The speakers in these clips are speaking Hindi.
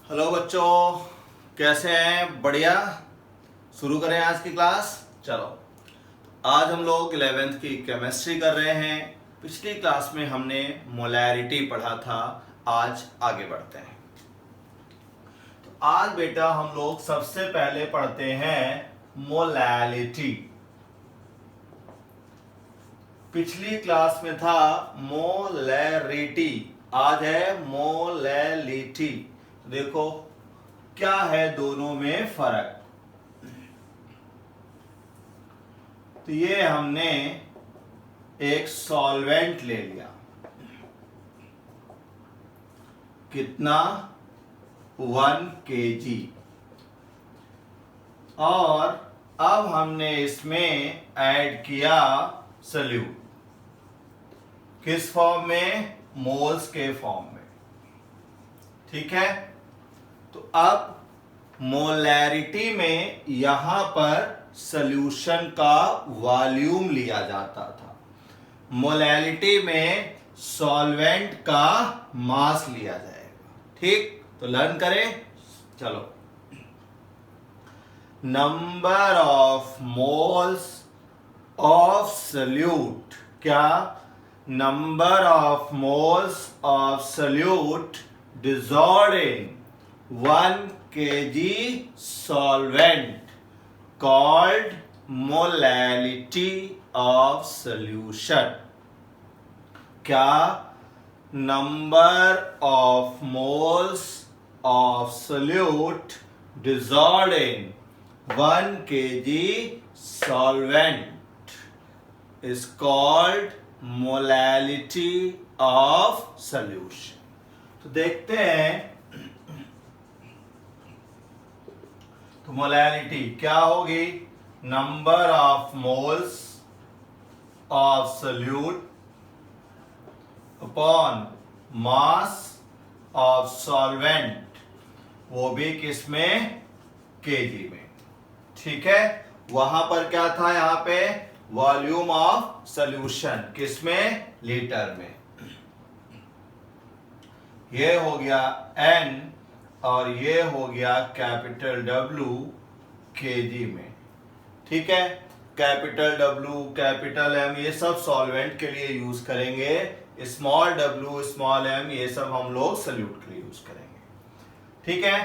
हेलो बच्चों, कैसे हैं? बढ़िया। शुरू करें आज की क्लास। चलो, आज हम लोग 11th की केमिस्ट्री कर रहे हैं। पिछली क्लास में हमने मोलैरिटी पढ़ा था। आज आगे बढ़ते हैं। तो आज बेटा हम लोग सबसे पहले पढ़ते हैं मोलैलिटी। पिछली क्लास में था मोलैरिटी, आज है मोलैलिटी। देखो क्या है दोनों में फर्क। तो ये हमने एक सॉल्वेंट ले लिया, कितना 1 kg, और अब हमने इसमें ऐड किया सल्यूट। किस फॉर्म में? मोल्स के फॉर्म में। ठीक है। तो अब मोलैरिटी में यहां पर सॉल्यूशन का वॉल्यूम लिया जाता था, मोलैलिटी में सॉल्वेंट का मास लिया जाएगा। ठीक, तो लर्न करें। चलो, number of moles of solute, क्या? Number of moles of solute dissolved in 1 kg solvent called molality of solution. क्या? number of moles of solute dissolved in 1 kg solvent is called molality of solution. तो देखते हैं, तो मोलैलिटी क्या होगी? Number of moles of salute upon mass of solvent, वो भी किस में? केजी में। ठीक है। वहां पर क्या था? यहां पे वॉल्यूम ऑफ सॉल्यूशन किस में? लीटर में। ये हो गया N और ये हो गया कैपिटल W केजी में। ठीक है। कैपिटल W, कैपिटल M ये सब सॉल्वेंट के लिए यूज करेंगे। स्मॉल w, स्मॉल m ये सब हम लोग सल्यूट के लिए यूज करेंगे। ठीक है।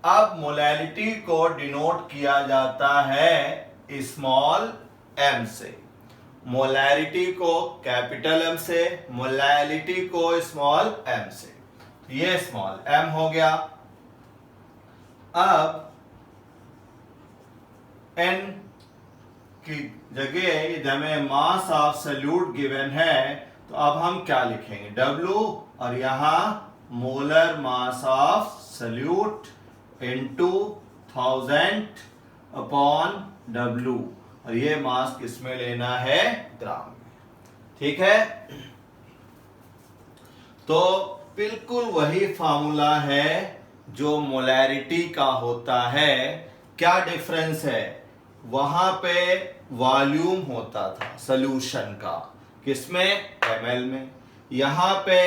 अब मोलैलिटी को डिनोट किया जाता है स्मॉल m से, मोलैरिटी को कैपिटल M से, मोलैलिटी को स्मॉल m से। ये स्मॉल m हो गया। अब n की जगह हमें मास ऑफ सल्यूट गिवन है, तो अब हम क्या लिखेंगे? W और यहां molar mass of salute into 1000 upon W, और ये मास किसमें लेना है? ग्राम में। ठीक है। तो बिल्कुल वही फार्मूला है जो मोलैरिटी का होता है। क्या डिफरेंस है? वहां पे वॉल्यूम होता था सॉल्यूशन का, किसमें? ml में। यहां पे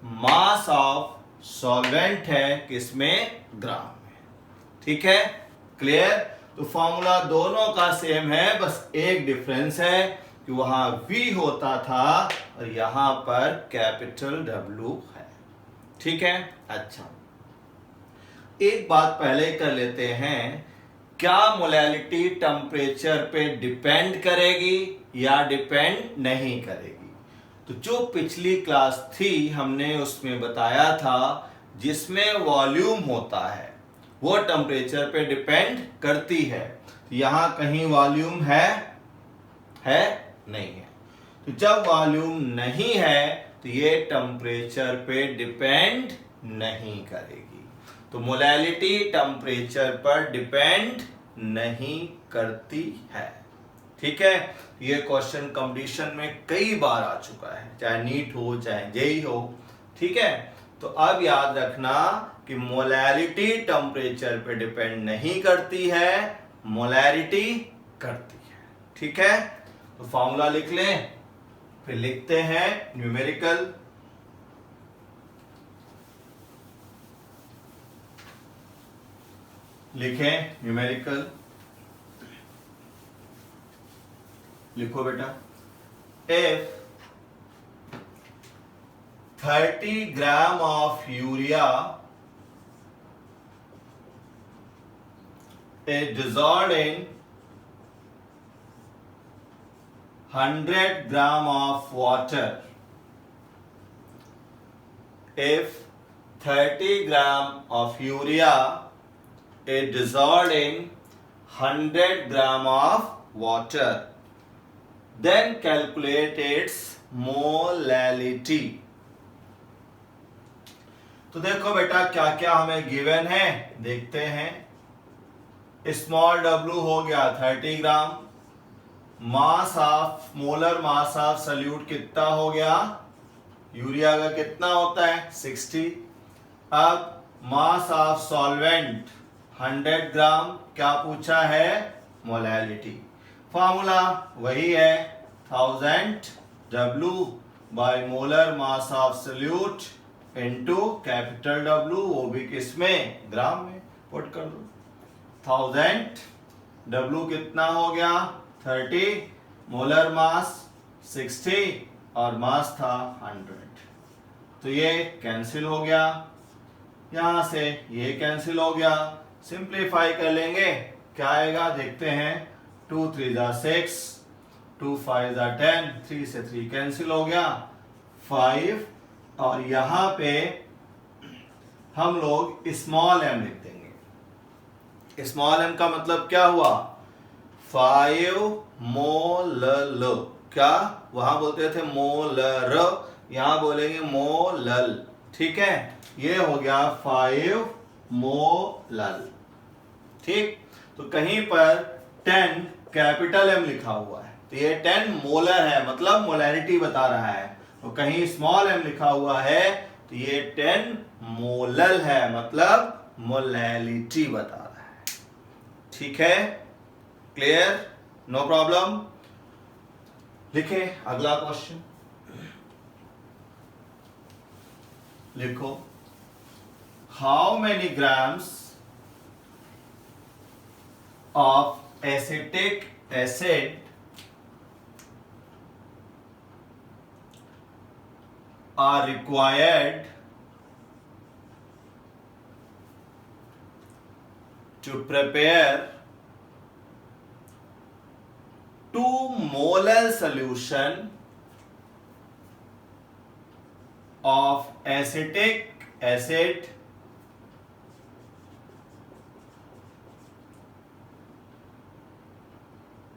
मास ऑफ सॉल्वेंट है, किसमें? ग्राम में। ठीक है, क्लियर? तो फॉर्मूला दोनों का सेम है, बस एक डिफरेंस है कि वहां V होता था और यहां पर कैपिटल W है। ठीक है। अच्छा, एक बात पहले कर लेते हैं, क्या मोलैलिटी टेम्परेचर पे डिपेंड करेगी या डिपेंड नहीं करेगी? तो जो पिछली क्लास थी हमने उसमें बताया था, जिसमें वॉल्यूम होता है वो टेम्परेचर पे डिपेंड करती है। तो यहां कहीं वॉल्यूम है नहीं है। तो जब वॉल्यूम नहीं है तो ये टेम्परेचर पे डिपेंड नहीं करेगी। तो मोलैलिटी टेम्परेचर पर डिपेंड नहीं करती है। ठीक है। ये क्वेश्चन कंपटीशन में कई बार आ चुका है, चाहे नीट हो चाहे जेई हो। ठीक है। तो अब याद रखना कि मोलैलिटी टेम्परेचर पे डिपेंड नहीं करती है, मोलैरिटी करती है। ठीक है। तो फॉर्मूला लिख लें, फिर लिखते हैं न्यूमेरिकल। लिखें न्यूमेरिकल, लिखो बेटा। If 30 gram of urea is dissolved in 100 gram of water. If 30 gram of urea is dissolved in 100 gram of water, then calculate its molality. तो देखो बेटा क्या क्या हमें गिवन है, देखते हैं। स्मॉल w हो गया 30 gram, mass of molar mass of solute कितना हो गया, यूरिया का कितना होता है 60। अब मास ऑफ सॉल्वेंट 100 ग्राम, क्या पूछा है मोलैलिटी। फॉर्मूला वही है 1000 W by molar mass of salute into capital W, वो भी किसमें ग्राम में पुट कर दो। 1000 W कितना हो गया 30, मोलर मास 60 और मास था 100। तो ये कैंसिल हो गया, यहां से ये कैंसिल हो गया। सिंप्लीफाई कर लेंगे, क्या आएगा देखते हैं। 2 3 6, 2 5 10, 3 से 3 कैंसिल हो गया 5, और यहां पे हम लोग स्मॉल m लिख देंगे। स्मॉल m का मतलब क्या हुआ 5 मोलल, क्या वहां बोलते थे मोलर, यहां बोलेंगे मोलल, ठीक है। ये हो गया 5 मोलल, ठीक। तो कहीं पर 10 कैपिटल M लिखा हुआ है, तो ये 10 मोलर है, मतलब मोलैरिटी बता रहा है। तो कहीं स्मॉल m लिखा हुआ है तो ये 10 मोलल है, मतलब मोलैलिटी बता रहा है, ठीक है। Clear, no problem. लिखे अगला क्वेश्चन, लिखो how many grams of acetic acid are required to prepare 2 molar solution of acetic acid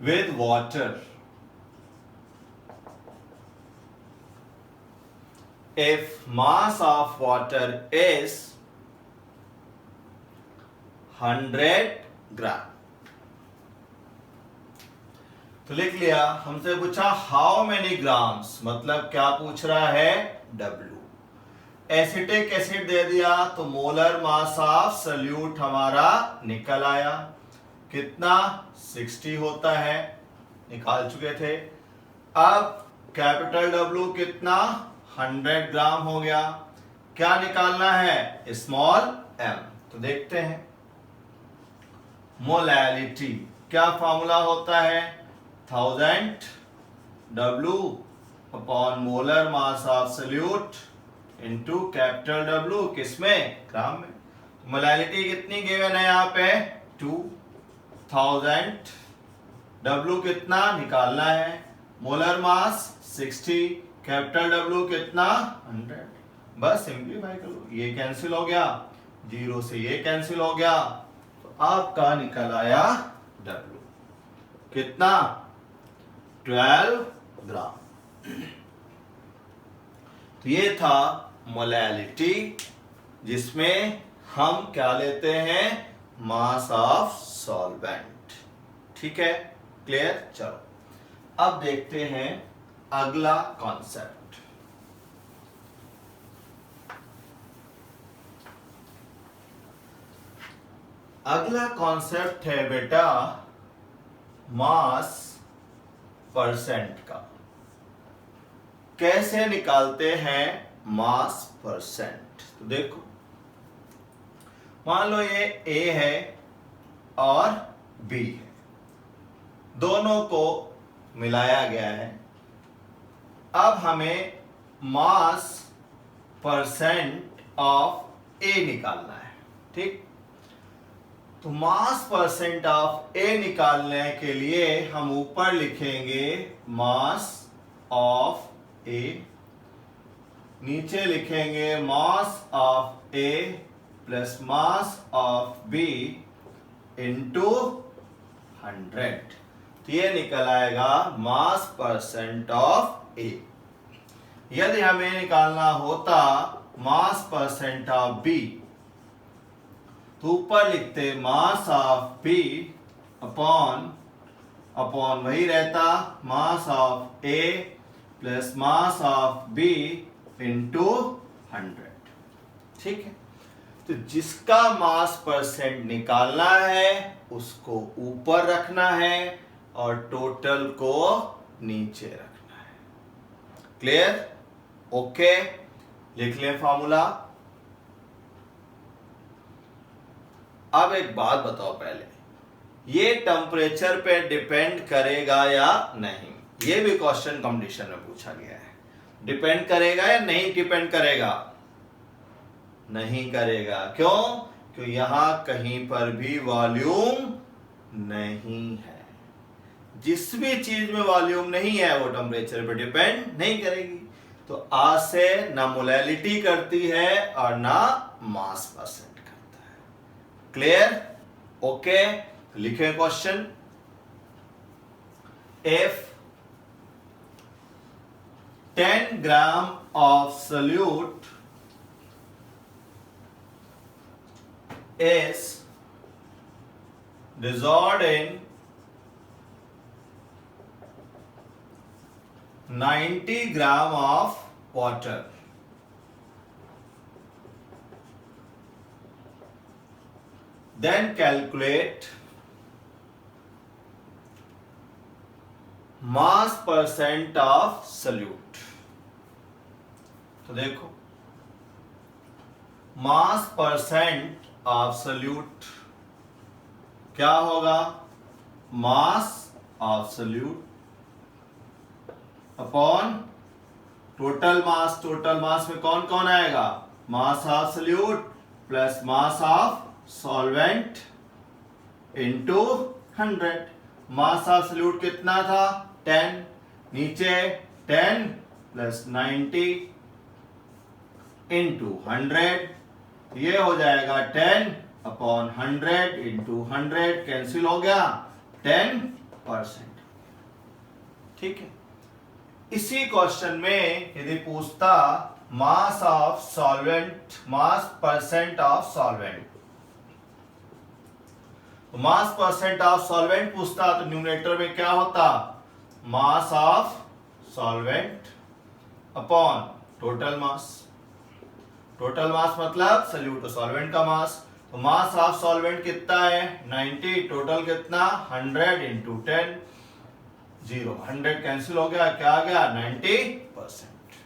with water if mass of water is 100 ग्राम। तो लिख लिया, हमसे पूछा हाउ मेनी ग्राम्स, मतलब क्या पूछ रहा है W। एसिटिक एसिड दे दिया तो मोलर मास ऑफ सल्यूट हमारा निकल आया, कितना 60 होता है, निकाल चुके थे। अब कैपिटल W कितना 100 ग्राम हो गया, क्या निकालना है स्मॉल m। तो देखते हैं मोलैलिटी, क्या फॉर्मूला होता है 1000 W upon molar mass of salute into capital W, किसमें ग्राम में। मोलैलिटी कितनी गिवन है यहाँ पे 2000, W कितना निकालना है, मोलर मास 60, कैपिटल W कितना 100। बस सिंप्लीफाई करो, ये कैंसिल हो गया, 0 से ये कैंसिल हो गया, तो आपका निकल आया W कितना 12 ग्राम। तो ये था मोलैलिटी, जिसमें हम क्या लेते हैं मास ऑफ सॉल्वेंट, ठीक है। क्लियर, चलो अब देखते हैं अगला कॉन्सेप्ट। अगला कॉन्सेप्ट है बेटा मास परसेंट का। कैसे निकालते हैं मास परसेंट, तो देखो मान लो ये A है, और B है, दोनों को मिलाया गया है। अब हमें मास परसेंट ऑफ ए निकालना है, ठीक। तो मास परसेंट ऑफ ए निकालने के लिए हम ऊपर लिखेंगे मास ऑफ ए, नीचे लिखेंगे mass of A plus mass of B into 100। तो ये निकल आएगा मास परसेंट ऑफ ए। यदि हमें निकालना होता मास परसेंट ऑफ बी, तो ऊपर लिखते मास ऑफ बी अपॉन वही रहता mass of A plus mass of B into 100, ठीक है। तो जिसका मास परसेंट निकालना है उसको ऊपर रखना है और टोटल को नीचे रखना है। क्लियर? ओके, लिख लें फॉर्मूला। अब एक बात बताओ, पहले ये टेम्परेचर पे डिपेंड करेगा या नहीं? ये भी क्वेश्चन कंपटीशन में पूछा गया है। डिपेंड करेगा या नहीं डिपेंड करेगा? नहीं करेगा। क्यों? क्योंकि यहां कहीं पर भी वॉल्यूम नहीं है। जिस भी चीज में वॉल्यूम नहीं है वो टेम्परेचर पे डिपेंड नहीं करेगी। तो आज से ना मोलैलिटी करती है और ना मास परसेंट करता है। क्लियर? ओके, लिखे question. If 10 gram of solute is dissolved in 90 gram of water, then calculate mass percent of solute। तो देखो, मास परसेंट ऑफ सोल्यूट क्या होगा? Mass of solute upon total mass. Total mass में कौन कौन आएगा? Mass of solute plus mass of solvent into 100। Mass of solute कितना था? 10। नीचे 10 प्लस 90 इंटू 100। ये हो जाएगा 10 अपॉन 100 इंटू 100, कैंसिल हो गया 10%। ठीक है। इसी क्वेश्चन में यदि पूछता मास of solvent, mass percent of solvent, तो मास परसेंट ऑफ सॉल्वेंट पूछता तो न्यूमरेटर में क्या होता? मास of solvent upon total mass. Total mass मतलब सोल्यूट और सॉल्वेंट का मास। तो मास ऑफ सॉल्वेंट कितना है? 90। टोटल कितना? 100 इंटू 10, 0। 100 कैंसिल हो गया, क्या आ गया? 90%।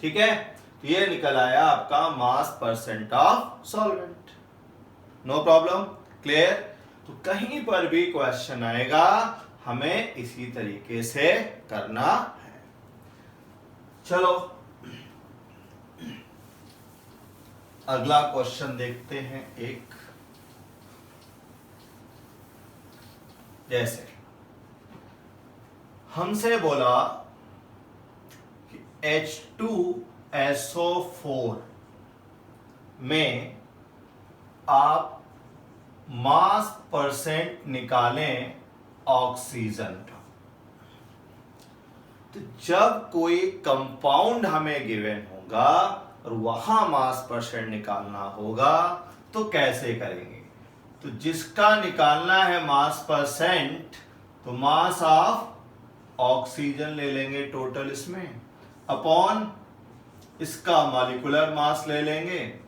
ठीक है। तो ये निकल आया आपका mass percent of solvent. No problem. Clear? तो कहीं पर भी क्वेश्चन आएगा हमें इसी तरीके से करना है। चलो अगला क्वेश्चन देखते हैं। एक जैसे हमसे बोला कि H2SO4 में आप मास परसेंट निकालें ऑक्सीजन का। तो जब कोई कंपाउंड हमें गिवन होगा और वहां मास परसेंट निकालना होगा तो कैसे करेंगे? तो जिसका निकालना है मास परसेंट, तो मास ऑफ ऑक्सीजन ले लेंगे टोटल इसमें, अपॉन इसका मॉलिक्यूलर मास ले लेंगे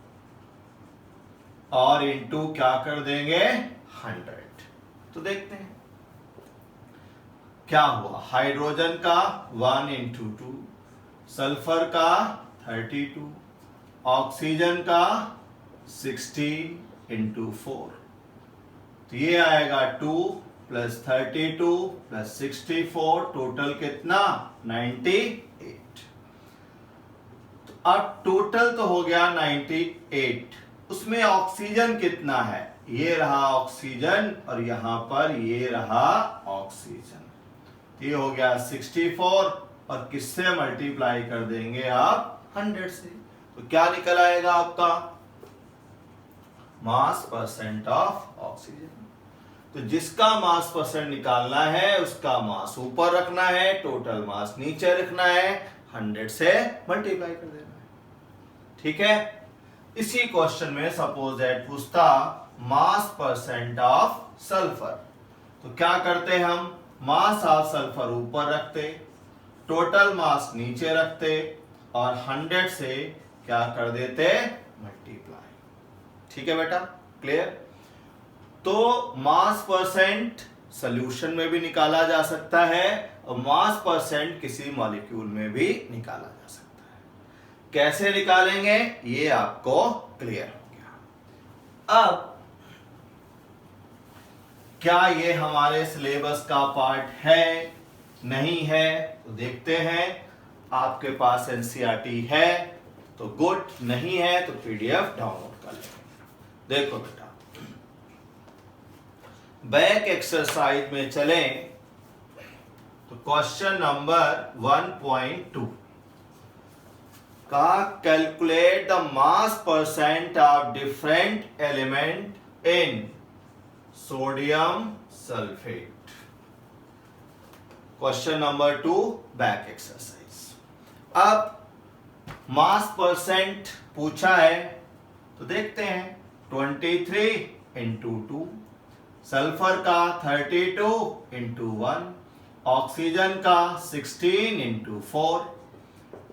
और इनटू क्या कर देंगे? 100। तो देखते हैं क्या हुआ। हाइड्रोजन का 1 इंटू 2, सल्फर का 32, ऑक्सीजन का 16 इंटू 4। तो ये आएगा 2 प्लस 32 प्लस 64, टोटल कितना 98। तो अब टोटल तो हो गया 98, उसमें ऑक्सीजन कितना है, ये रहा ऑक्सीजन और यहां पर ये रहा ऑक्सीजन। ये हो गया 64 और किससे मल्टीप्लाई कर देंगे आप 100 से, तो क्या निकल आएगा आपका मास परसेंट ऑफ ऑक्सीजन। तो जिसका मास परसेंट निकालना है उसका मास ऊपर रखना है, टोटल मास नीचे रखना है, 100 से मल्टीप्लाई कर देना है। ठीक है। इसी क्वेश्चन में सपोज दैट पूछता मास परसेंट ऑफ सल्फर, तो क्या करते हम, मास ऑफ सल्फर ऊपर रखते, टोटल मास नीचे रखते और 100 से क्या कर देते मल्टीप्लाई। ठीक है बेटा, क्लियर। तो मास परसेंट सॉल्यूशन में भी निकाला जा सकता है और मास परसेंट किसी मॉलिक्यूल में भी निकाला जा सकता है। कैसे निकालेंगे ये आपको क्लियर हो गया। अब क्या ये हमारे सिलेबस का पार्ट है, नहीं है, तो देखते हैं। आपके पास एनसीईआरटी है तो गुड, नहीं है तो पीडीएफ डाउनलोड कर लें। देखो बेटा, बैक एक्सरसाइज में चलें तो क्वेश्चन नंबर 1.2 का calculate the mass percent of different element in sodium sulphate. Question number 2 back exercise. अब मास परसेंट पूछा है तो देखते हैं 23 इंटू 2, सल्फर का 32 इंटू 1, ऑक्सीजन का 16 इंटू 4,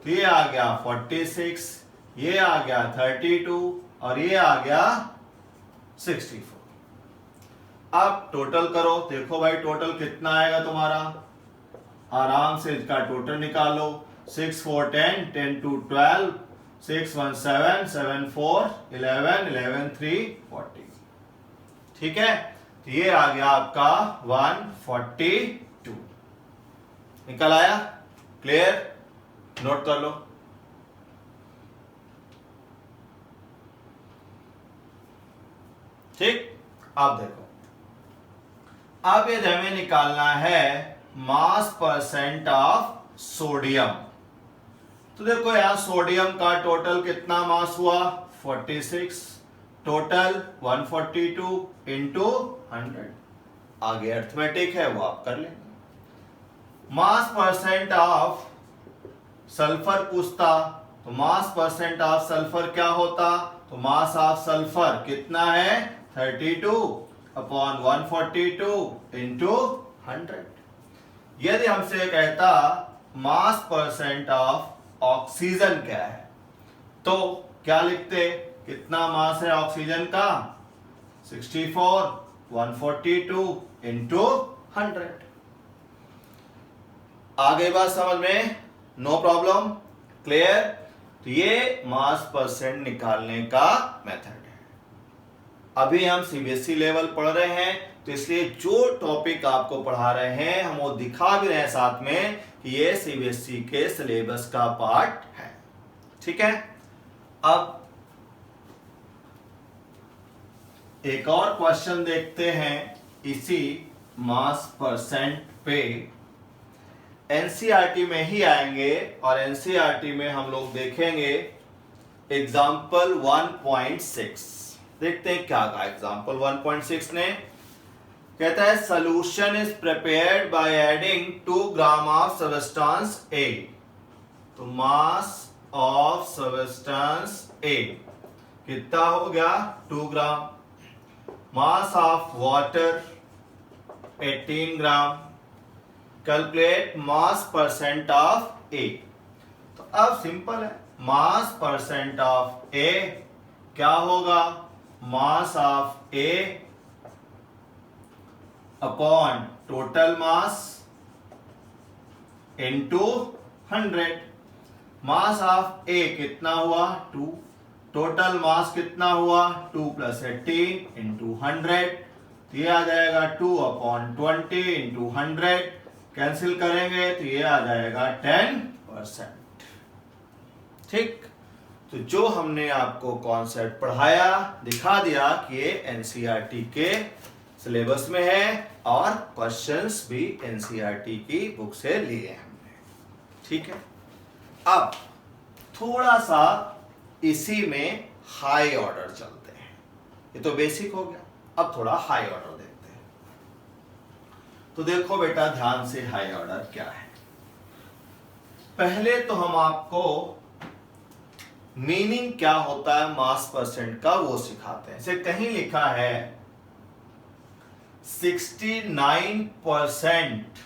तो ये आ गया 46, ये आ गया 32 और ये आ गया 64। अब टोटल करो, देखो भाई टोटल कितना आएगा तुम्हारा, आराम से इसका टोटल निकालो। 6 4 10, 10 2 12, 6 1 7, 7 4 11, 11 3 40। ठीक है, तो ये आ गया आपका 142। निकल आया, क्लियर, नोट कर लो। ठीक, अब देखो, अब ये हमें निकालना है मास परसेंट ऑफ सोडियम। तो देखो यार, सोडियम का टोटल कितना मास हुआ 46, टोटल 142 इंटू 100। आगे अर्थमेटिक है वो आप कर लेंगे। मास परसेंट ऑफ सल्फर पूछता तो मास परसेंट ऑफ सल्फर क्या होता, तो मास ऑफ सल्फर कितना है 32 अपॉन 142 इंटू 100। यदि हमसे कहता मास परसेंट ऑफ ऑक्सीजन क्या है, तो क्या लिखते, कितना मास है ऑक्सीजन का 64, 142 इंटू 100। आगे बात समझ में, नो प्रॉब्लम, क्लियर। तो ये मास परसेंट निकालने का मेथड है। अभी हम सीबीएसई लेवल पढ़ रहे हैं तो इसलिए जो टॉपिक आपको पढ़ा रहे हैं हम वो दिखा भी रहे हैं साथ में कि ये सीबीएसई के सिलेबस का पार्ट है। ठीक है, अब एक और क्वेश्चन देखते हैं इसी मास परसेंट पे। एनसीईआरटी में ही आएंगे और एनसीईआरटी में हम लोग देखेंगे एग्जाम्पल 1.6। देखते हैं क्या कहा एग्जाम्पल 1.6 ने। कहता है solution is prepared by adding 2 gram of substance A. तो मास ऑफ सब्सटेंस ए कितना हो गया 2 gram. Mass of water 18 gram. Calculate mass percent of A. तो अब सिंपल है, मास परसेंट ऑफ ए क्या होगा, mass of A upon total mass into 100। Mass of A कितना हुआ 2, टोटल मास कितना हुआ 2 + 18 इंटू 100। तो ये आ जाएगा 2/20 इंटू 100, कैंसिल करेंगे तो ये आ जाएगा 10%। ठीक, तो जो हमने आपको कॉन्सेप्ट पढ़ाया, दिखा दिया कि ये एनसीईआरटी के सिलेबस में है और क्वेश्चंस भी एनसीईआरटी की बुक से लिए हमने। ठीक है, अब थोड़ा सा इसी में हाई ऑर्डर चलते हैं। ये तो बेसिक हो गया, अब थोड़ा हाई ऑर्डर देखते हैं। तो देखो बेटा ध्यान से, हाई ऑर्डर क्या है। पहले तो हम आपको मीनिंग क्या होता है मास परसेंट का वो सिखाते हैं। इसे कहीं लिखा है 69%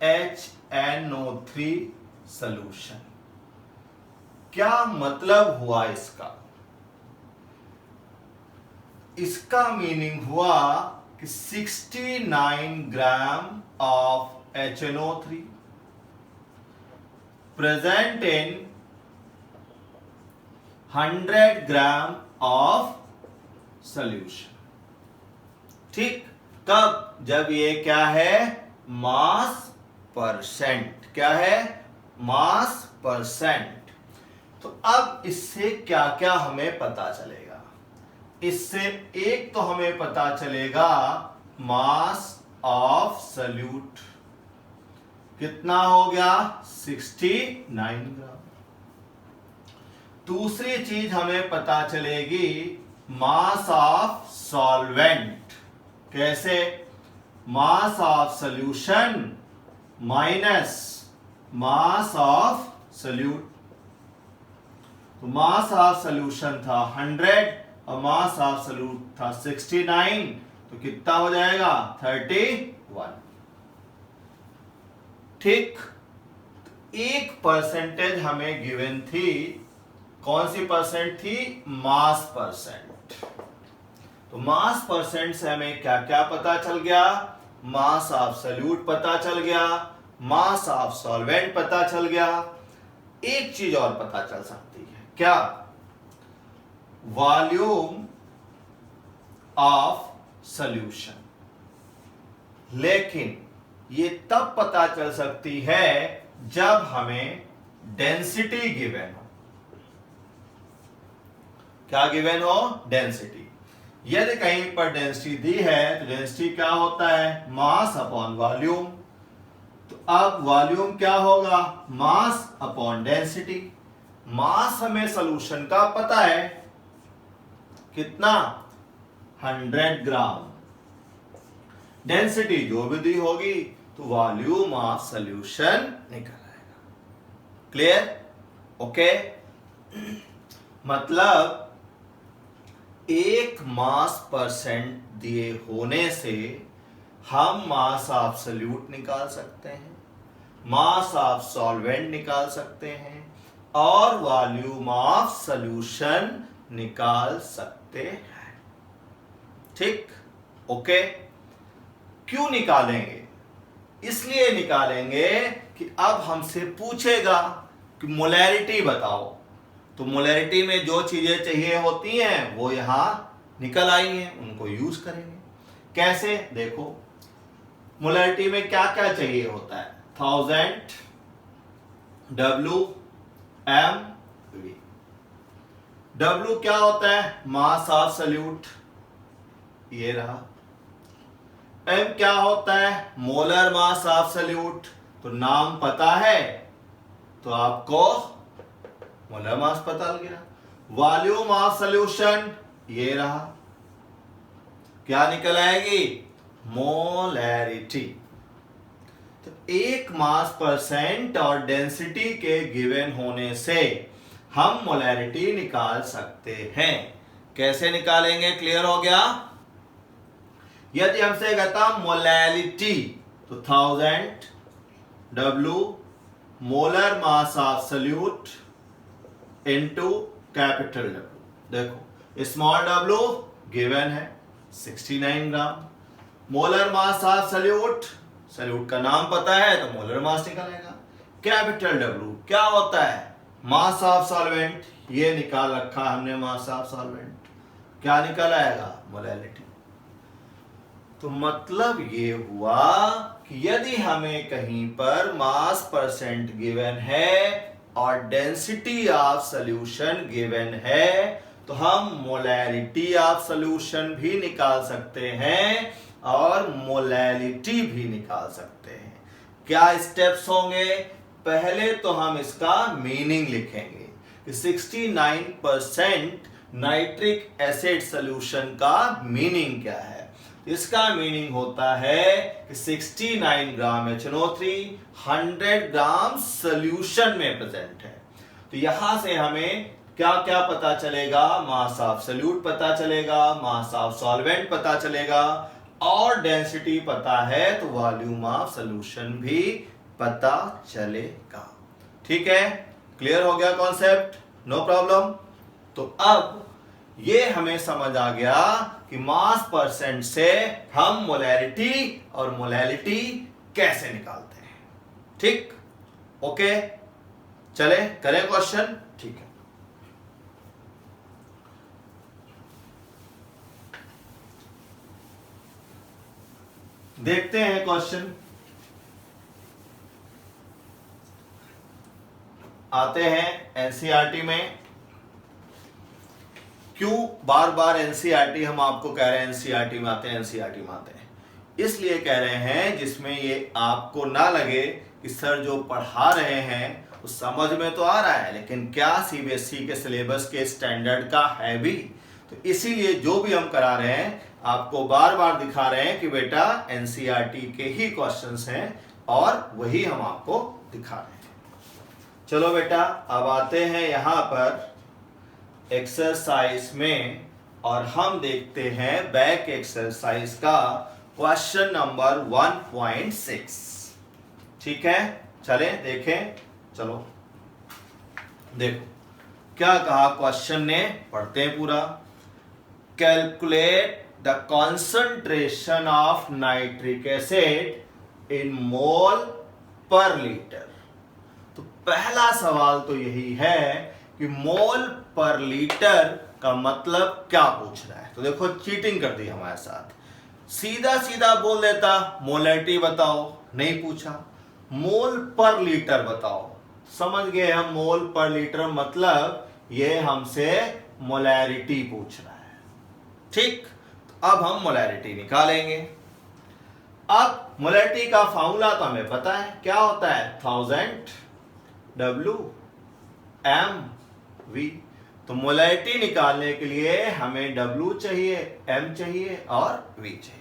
HNO3 सॉल्यूशन। क्या मतलब हुआ इसका? इसका मीनिंग हुआ कि 69 gram of HNO3 present in 100 gram of solution. ठीक, कब? जब ये क्या है? मास परसेंट। क्या है? मास परसेंट। तो अब इससे क्या क्या हमें पता चलेगा? इससे एक तो हमें पता चलेगा मास ऑफ सॉल्यूट कितना हो गया? 69 ग्राम। दूसरी चीज हमें पता चलेगी मास ऑफ सॉल्वेंट। कैसे? Mass of solution minus mass of solute. तो मास ऑफ सॉल्यूशन था 100 और मास ऑफ सॉल्यूट था 69, तो कितना हो जाएगा? 31। ठीक, एक परसेंटेज हमें गिवन थी। कौन सी परसेंट थी? मास परसेंट। तो मास परसेंट से हमें क्या क्या पता चल गया? मास ऑफ सॉल्यूट पता चल गया, मास ऑफ सॉल्वेंट पता चल गया। एक चीज और पता चल सकती है, क्या? Volume of solution. लेकिन ये तब पता चल सकती है जब हमें डेंसिटी गिवन हो। क्या गिवन हो? डेंसिटी। यदि कहीं पर डेंसिटी दी है तो डेंसिटी क्या होता है? Mass upon volume. तो अब वॉल्यूम क्या होगा? Mass upon density. मास हमें सॉल्यूशन का पता है, कितना? 100 ग्राम। डेंसिटी जो भी दी होगी तो वॉल्यूम ऑफ सॉल्यूशन निकल आएगा। क्लियर? ओके। मतलब एक मास परसेंट दिए होने से हम मास ऑफ सॉल्यूट निकाल सकते हैं, मास ऑफ सॉल्वेंट निकाल सकते हैं और वॉल्यूम ऑफ सॉल्यूशन निकाल सकते हैं। ठीक, ओके। क्यों निकालेंगे? इसलिए निकालेंगे कि अब हमसे पूछेगा कि मोलैरिटी बताओ। तो मोलैरिटी में जो चीजें चाहिए होती हैं वो यहां निकल आई हैं, उनको यूज करेंगे। कैसे? देखो, मोलैरिटी में क्या क्या चाहिए होता है? 1000 W M V। W क्या होता है? मास ऑफ सॉल्यूट, ये रहा। M क्या होता है? Molar mass of solute. तो नाम पता है तो आपको मोलर मास पता लग गया। वॉल्यूम ऑफ सॉल्यूशन ये रहा। क्या निकल आएगी? मोलैरिटी। तो एक मास परसेंट और डेंसिटी के गिवन होने से हम मोलैरिटी निकाल सकते हैं। कैसे निकालेंगे? क्लियर हो गया? यदि हमसे कहता मोलैरिटी तो 1000 W molar mass of solute into capital W। देखो स्मॉल w गिवन है 69 gram. Molar mass of solute, solute का नाम पता है तो मोलर मास निकलेगा। कैपिटल W क्या होता है? मास ऑफ सॉल्वेंट। ये निकाल रखा हमने मास ऑफ सॉल्वेंट। क्या निकल आएगा? मोलैरिटी। तो मतलब ये हुआ कि यदि हमें कहीं पर मास परसेंट गिवन है और डेंसिटी ऑफ सॉल्यूशन गिवन है तो हम मोलैरिटी ऑफ सॉल्यूशन भी निकाल सकते हैं और मोलैलिटी भी निकाल सकते हैं। क्या स्टेप्स होंगे? पहले तो हम इसका मीनिंग लिखेंगे कि 69% नाइट्रिक एसिड सॉल्यूशन का मीनिंग क्या है। इसका मीनिंग होता है कि 69 ग्राम HNO3 100 ग्राम सॉल्यूशन में प्रेजेंट है। तो यहां से हमें क्या क्या पता चलेगा? मास ऑफ सॉल्यूट पता चलेगा, मास ऑफ सॉल्वेंट पता चलेगा और डेंसिटी पता है तो वॉल्यूम ऑफ सॉल्यूशन भी पता चलेगा। ठीक है, क्लियर हो गया कॉन्सेप्ट? No problem. तो अब ये हमें समझ आ गया कि मास परसेंट से हम मोलैरिटी और मोलैलिटी कैसे निकालते हैं। ठीक, ओके, चले करें क्वेश्चन। ठीक है, देखते हैं क्वेश्चन। आते हैं एनसीईआरटी में। क्यों बार बार एनसीईआरटी हम आपको कह रहे हैं एनसीईआरटी में आते हैं, एनसीईआरटी में आते हैं? इसलिए कह रहे हैं जिसमें ये आपको ना लगे कि सर जो पढ़ा रहे हैं वो समझ में तो आ रहा है लेकिन क्या सीबीएसई के सिलेबस के स्टैंडर्ड का है भी। तो इसीलिए जो भी हम करा रहे हैं आपको बार बार दिखा रहे हैं कि बेटा एनसीईआरटी के ही क्वेश्चंस हैं और वही हम आपको दिखा रहे हैं। चलो बेटा, अब आते हैं यहां पर एक्सरसाइज में और हम देखते हैं बैक एक्सरसाइज का क्वेश्चन नंबर 1.6। ठीक है, चलें देखें। चलो देखो क्या कहा क्वेश्चन ने, पढ़ते हैं पूरा। Calculate the concentration of nitric acid in mole per litre. तो पहला सवाल तो यही है कि मोल पर लीटर का मतलब क्या पूछ रहा है। तो देखो चीटिंग कर दी हमारे साथ, सीधा सीधा बोल देता मोलैरिटी बताओ, नहीं पूछा मोल पर लीटर बताओ। समझ गए हम, मोल पर लीटर मतलब ये हमसे मोलैरिटी पूछ रहा है। ठीक, अब हम मोलैरिटी निकालेंगे। अब मोलैरिटी का फॉर्मूला तो हमें पता है, क्या होता है 1000 W M V। तो मोलैरिटी निकालने के लिए हमें W चाहिए, M चाहिए और V चाहिए।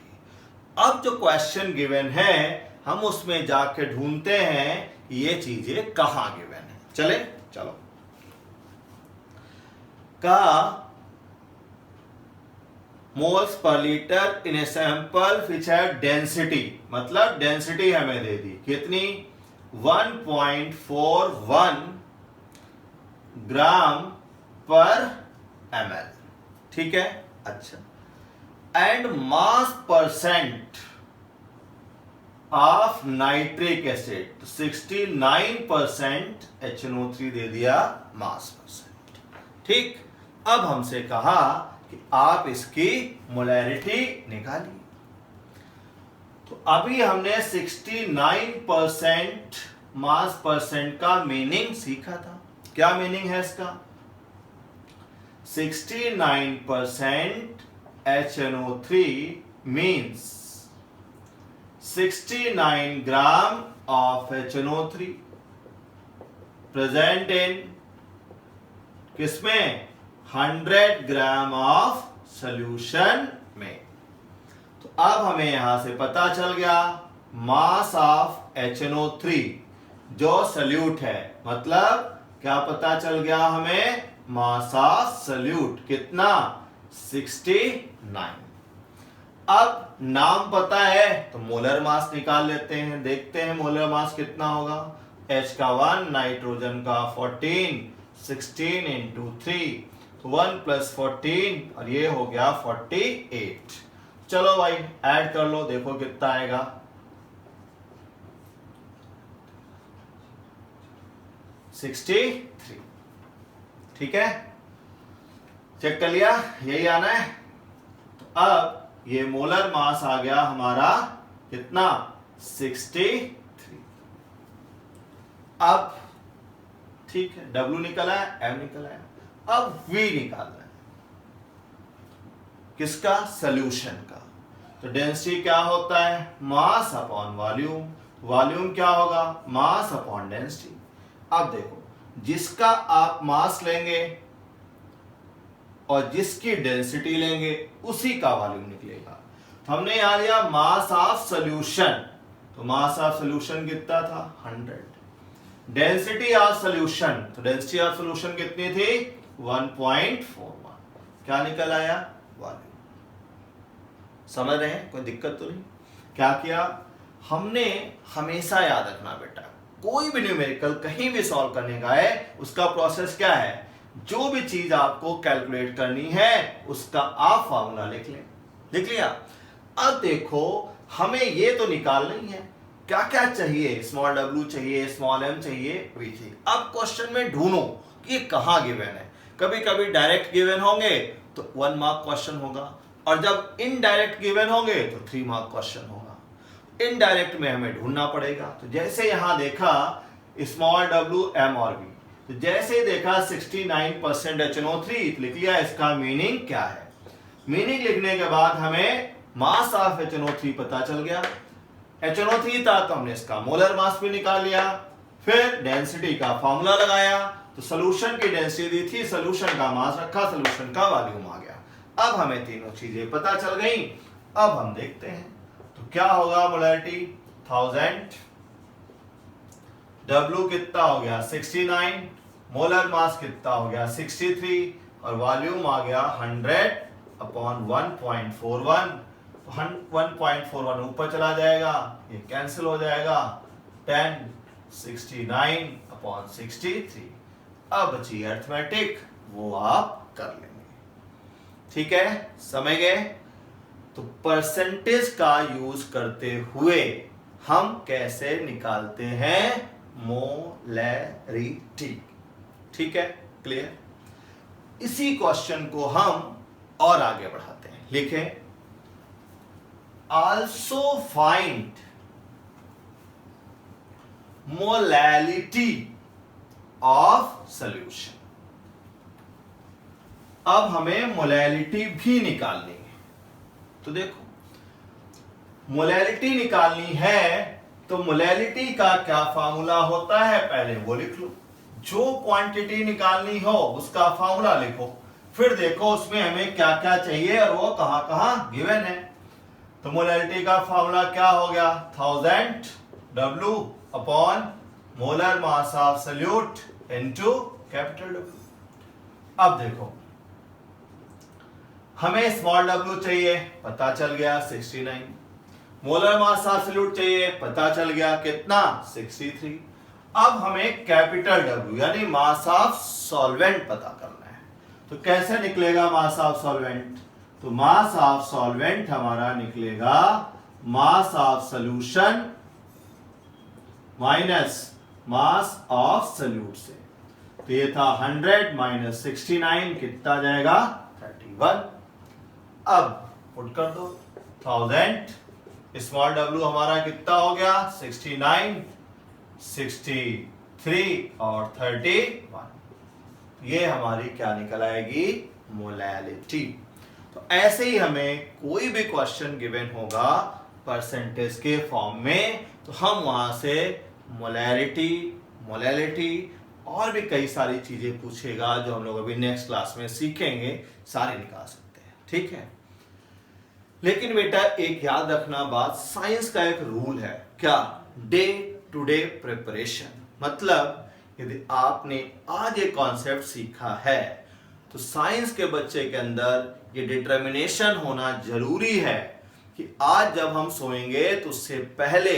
अब जो क्वेश्चन गिवन है हम उसमें जाके ढूंढते हैं कि ये चीजें कहां गिवन है। चले चलो, का moles per litre in a sample which have density, मतलब डेंसिटी हमें दे दी कितनी 1.41 ग्राम पर ml। ठीक है, अच्छा, and mass percent of nitric acid 69% HNO3 दे दिया मास परसेंट। ठीक, अब हमसे कहा कि आप इसकी मोलैरिटी निकालिए। तो अभी हमने 69% मास परसेंट का मीनिंग सीखा था। क्या मीनिंग है इसका? 69% HNO3 means 69 gram of HNO3 present in किसमें 100 ग्राम ऑफ सॉल्यूशन में। तो अब हमें यहां से पता चल गया मास ऑफ HNO3 जो सॉल्यूट है, मतलब क्या पता चल गया हमें मास ऑफ सॉल्यूट कितना 69। अब नाम पता है तो मोलर मास निकाल लेते हैं, देखते हैं मोलर मास कितना होगा। H का 1, नाइट्रोजन का 14, 16 इंटू 3 तो 1 + 14 और ये हो गया 48। चलो भाई ऐड कर लो, देखो कितना आएगा। 63। ठीक है, चेक कर लिया, यही आना है। तो अब ये मोलर मास आ गया हमारा कितना 63। अब ठीक है, W निकला है, M निकला है, अब V निकालना है किसका, सॉल्यूशन का। तो डेंसिटी क्या होता है, मास अपॉन वॉल्यूम। वॉल्यूम क्या होगा, मास अपॉन डेंसिटी। अब देखो, जिसका आप मास लेंगे और जिसकी डेंसिटी लेंगे उसी का वॉल्यूम निकलेगा। तो हमने यहां लिया मास ऑफ सॉल्यूशन, तो मास ऑफ सॉल्यूशन कितना था 100। डेंसिटी ऑफ सॉल्यूशन, तो डेंसिटी ऑफ सॉल्यूशन कितनी थी 1.41। क्या निकल आया, वॉल्यूम। समझ रहे हैं, कोई दिक्कत तो नहीं। क्या किया हमने, हमेशा याद रखना बेटा, कोई भी न्यूमेरिकल कहीं भी सॉल्व करने का है, उसका प्रोसेस क्या है, जो भी चीज आपको कैलकुलेट करनी है उसका आप फॉर्मूला लिख लें। लिख लिया। अब देखो हमें ये तो निकालना ही है, क्या क्या चाहिए, स्मॉल w चाहिए, स्मॉल m चाहिए, v चाहिए। अब क्वेश्चन में ढूंढो कि ये कहां गिवन है। कभी कभी डायरेक्ट गिवन होंगे तो 1 मार्क क्वेश्चन होगा, और जब इनडायरेक्ट गिवन होंगे तो 3 मार्क क्वेश्चन होगा। इनडायरेक्ट में हमें ढूंढना पड़ेगा। तो जैसे यहां देखा स्मॉल w m और v, तो जैसे देखा 69% HNO3, लिख लिया इसका मीनिंग क्या है। मीनिंग लिखने के बाद हमें मास ऑफ HNO3 पता चल गया। HNO3 था तो हमने इसका मोलर मास भी निकाल लिया, फिर डेंसिटी का फॉर्मूला लगाया, तो सोल्यूशन की डेंसिटी दी थी, सोल्यूशन का मास रखा, सोल्यूशन का वॉल्यूम आ गया। अब हमें तीनों चीजें पता चल गई। अब हम देखते हैं तो क्या होगा, मोलैरिटी 1000, W कितना हो गया 69, मोलर मास कितना हो गया 63, और वॉल्यूम आ गया 100 अपॉन 1.41। 1.41 ऊपर चला जाएगा, ये कैंसिल हो जाएगा, 10 69 अपॉन 63। अब बची अर्थमेटिक, वो आप कर लेंगे। ठीक है, समझ गए। तो परसेंटेज का यूज करते हुए हम कैसे निकालते हैं मोलैरिटी। ठीक है, क्लियर। इसी क्वेश्चन को हम और आगे बढ़ाते हैं। लिखें, also find molality of solution। अब हमें मोलैरिटी भी निकालनी है। तो देखो मोलैरिटी निकालनी है तो मोलैरिटी का क्या फार्मूला होता है, पहले वो लिख लो। जो क्वांटिटी निकालनी हो उसका फार्मूला लिखो, फिर देखो उसमें हमें क्या क्या चाहिए और वो कहां कहां गिवन है। तो मोलैरिटी का फार्मूला क्या हो गया 1000 W upon molar mass of solute into capital W। अब देखो हमें स्मॉल w चाहिए, पता चल गया 69, मोलर मास ऑफ सॉल्यूट चाहिए, पता चल गया कितना 63। अब हमें कैपिटल W यानी मास ऑफ सॉल्वेंट पता करना है। तो कैसे निकलेगा मास ऑफ सॉल्वेंट, तो मास ऑफ सॉल्वेंट हमारा निकलेगा मास of solution minus mass of solute से। तो ये था 100 माइनस 69, कितना जाएगा 31। अब पुट कर दो 1000, स्मॉल w हमारा कितना हो गया 69, 63 और 31। ये हमारी क्या निकल आएगी मोलैरिटी। तो ऐसे ही हमें कोई भी क्वेश्चन गिवन होगा परसेंटेज के फॉर्म में, तो हम वहां से मोलैरिटी, मोलैलिटी और भी कई सारी चीजें पूछेगा जो हम लोग अभी नेक्स्ट क्लास में सीखेंगे, सारे निकाल सकते हैं। ठीक है, लेकिन बेटा एक याद रखना बात, साइंस का एक रूल है, क्या, डे टू डे प्रिपरेशन। मतलब यदि आपने आज एक कॉन्सेप्ट सीखा है तो साइंस के बच्चे के अंदर ये डिटर्मिनेशन होना जरूरी है कि आज जब हम सोएंगे तो उससे पहले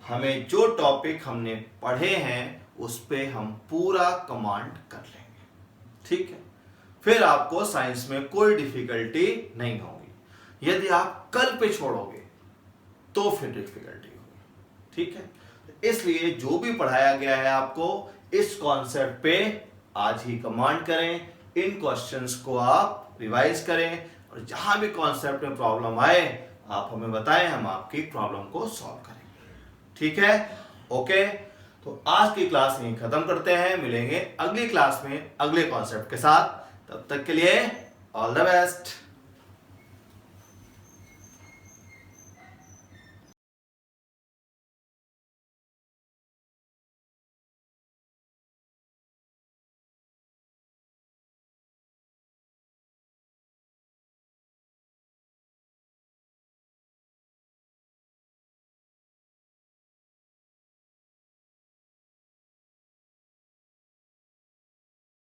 हमें जो टॉपिक हमने पढ़े हैं उस पे हम पूरा कमांड कर लेंगे। ठीक है, फिर आपको साइंस में कोई डिफिकल्टी नहीं होगी। यदि आप कल पे छोड़ोगे तो फिर डिफिकल्टी होगी। ठीक है, इसलिए जो भी पढ़ाया गया है आपको इस कॉन्सेप्ट पे आज ही कमांड करें, इन क्वेश्चंस को आप रिवाइज करें, और और जहां भी कॉन्सेप्ट में प्रॉब्लम आए आप हमें बताएं, हम आपकी प्रॉब्लम को सॉल्व करेंगे। ठीक है, ओके। तो आज की क्लास यहीं खत्म करते हैं, मिलेंगे अगली क्लास में अगले कॉन्सेप्ट के साथ। तब तक के लिए ऑल द बेस्ट।